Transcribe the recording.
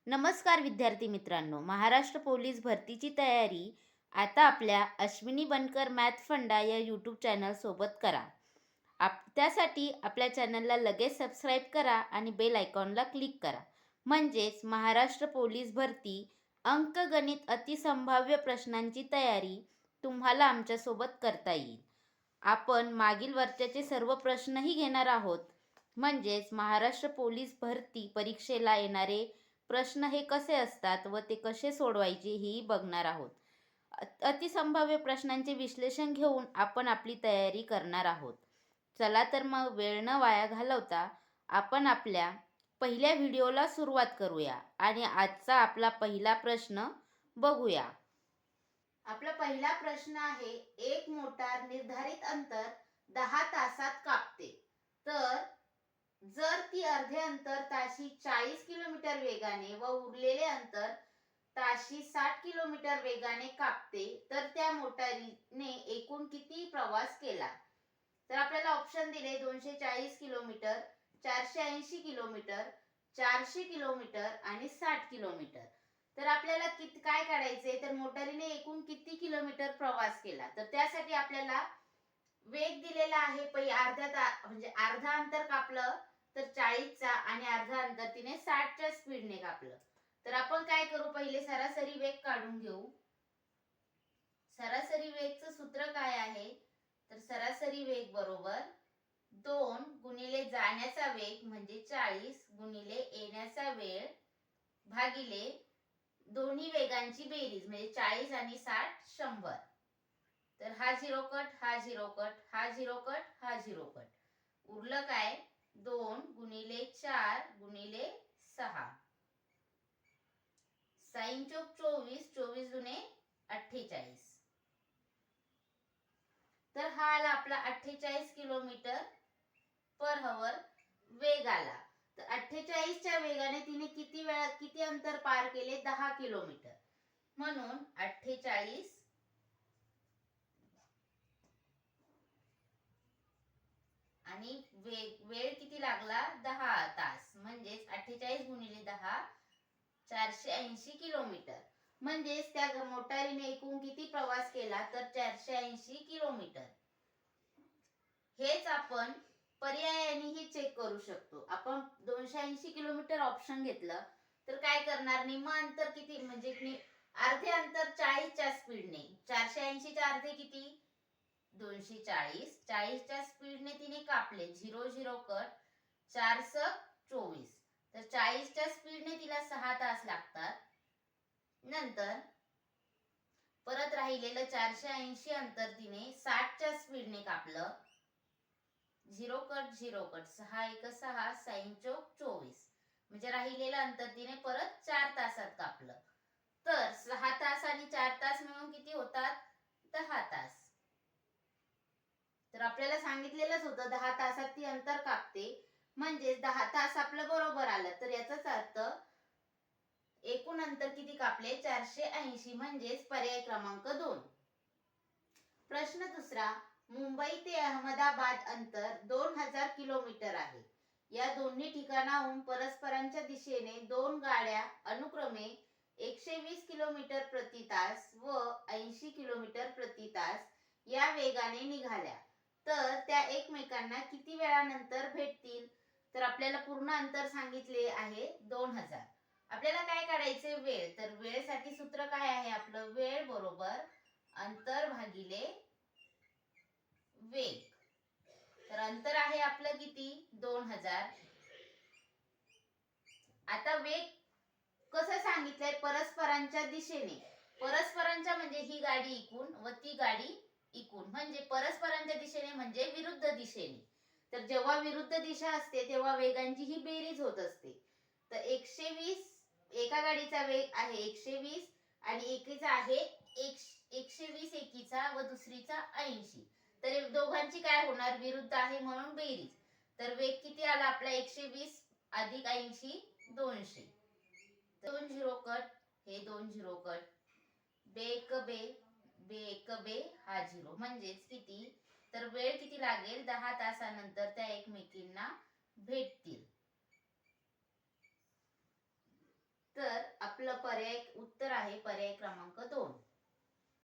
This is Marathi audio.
नमस्कार विद्यार्थी मित्रांनो, महाराष्ट्र पोलीस भरतीची तयारी आता आपल्या अश्विनी बनकर मॅथ फंडा या यूट्यूब चॅनल सोबत करा. त्यासाठी आपल्या चॅनलला लगेच सबस्क्राईब करा आणि बेल आयकॉनला क्लिक करा. म्हणजेच महाराष्ट्र पोलीस भरती अंकगणित अतिसंभाव्य प्रश्नांची तयारी तुम्हाला आमच्यासोबत करता येईल. आपण मागील वर्षाचे सर्व प्रश्नही घेणार आहोत. म्हणजेच महाराष्ट्र पोलीस भरती परीक्षेला येणारे प्रश्न हे कसे असतात व ते कसे सोडवायचे हेही बघणार आहोत. अतिसंभाव्य प्रश्नांचे विश्लेषण घेऊन आपण आपली तयारी करणार आहोत. चला तर मग वेळ न वाया घालवता आपण आपल्या पहिल्या व्हिडिओला सुरुवात करूया आणि आजचा आपला पहिला प्रश्न बघूया. आपला पहिला प्रश्न आहे, एक मोटार निर्धारित अंतर 10 तासात कापते, तर जर ती अर्धे अंतर ताशी 40 किलोमीटर वेगाने व उरलेले अंतर ताशी 60 किलोमीटर वेगाने कापते, तर त्या मोटारीने एकूण किती प्रवास केला? तर आपल्याला ऑप्शन दिले 240 किलोमीटर, 480 किलोमीटर, 400 किलोमीटर आणि 60 किलोमीटर. तर आपल्याला काय काढायचे, तर मोटारीने एकूण किती किलोमीटर प्रवास केला? तर त्यासाठी आपल्याला वेग दिलेला आहे, म्हणजे अर्धा अंतर कापलं तर 40चा आणि अर्धा अंतर तिने 60च्या स्पीडने कापलं. तर आपण काय करू, पहिले सरासरी वेग काढून घेऊ. सरासरी वेगचं सूत्र काय आहे, तर सरासरी वेग बरोबर 2 गुणिले जाण्याचा वेग म्हणजे 40 गुणिले येण्याचा वेळ भागिले दोन्ही वेगांची बेरीज म्हणजे 40 आणि 60 100. तर हा झिरो कट, हा झिरो कट, हा झिरो कट, हा झिरो कट. उरलं काय, 2 गुणिले 4 गुणिले 6. 6 चोक 24, 24 दुने 48. तर हा आला आपला 48 किलोमीटर पर हवर वेग आला. तर 48च्या वेगाने तिने किती अंतर पार केले? 10 किलोमीटर. म्हणून 48 आणि वेळ किती लागला? 10 तास. म्हणजेच 48 गुणिले 10 480 किलोमीटर. म्हणजेच त्या मोटारीने एकूण किती प्रवास केला? तर 480 किलोमीटर. हेच आपण पर्यायानेही चेक करू शकतो. आपण 280 किलोमीटर ऑप्शन घेतलं तर काय करणार, निम्म अंतर किती म्हणजे अर्धे अंतर 40च्या स्पीडने, 480च्या अर्धे किती? 240. 40च्या स्पीडने तिने कापले, 0 0 कट, 4 24. तर 40च्या स्पीडने तिला 6 तास लागतात. नंतर परत राहिलेलं 480 अंतर तिने 60च्या स्पीडने कापलं, 0 कट 0 कट, 6 1 6, 6 चोक 24. म्हणजे राहिलेलं अंतर तिने परत 4 तासात कापलं. तर 6 तास आणि 4 तास मिळून किती होतात? 10 तास. तर आपल्याला सांगितलेलंच होतं 10 तासात ती अंतर कापते, म्हणजे 10 तास आपलं बरोबर आलं. तर याचाच अर्थ एकूण अंतर किती कापले? 480. म्हणजेच पर्याय क्रमांक 2. प्रश्न दुसरा, मुंबई ते अहमदाबाद अंतर 2000 किलोमीटर आहे. या दोन्ही ठिकाणाहून परस्परांच्या दिशेने दोन गाड्या अनुक्रमे 120 किलोमीटर प्रति तास व 80 किलोमीटर प्रति तास या वेगाने निघाल्या, तर त्या एकमेकांना किती वेळानंतर भेटतील? तर आपल्याला पूर्ण अंतर सांगितले आहे 2000. आपल्याला काय काढायचे? वेळ. तर वेळेसाठी सूत्र काय आहे आपलं? वेळ बरोबर अंतर भागिले वेग. तर अंतर आहे आपलं किती? 2000. आता वेग कसं सांगितलंय? परस्परांच्या दिशेने. परस्परांच्या म्हणजे ही गाडी इकून व ती गाडी इकून, म्हणजे परस्परांच्या दिशेने म्हणजे विरुद्ध दिशेने. तर जेव्हा विरुद्ध दिशा असते तेव्हा वेगांची ही बेरीज होत असते. तर 120, एका गाडीचा वेग आहे 120 आणि एकीचा आहे 120 एकीचा व दुसरीचा 80. तर दोघांची काय होणार? विरुद्ध आहे म्हणून बेरीज. तर वेग किती आला आपला? 120 अधिक 80 200. 2 झिरो कट, हे 2 झिरो कट, बे एक बे, बे एक बे, हा झिरो. म्हणजेच किती? तर वेळ किती लागेल? 10 तासानंतर त्या एकमेकींना भेटतील. तर आपलं पर्याय उत्तर आहे पर्याय क्रमांक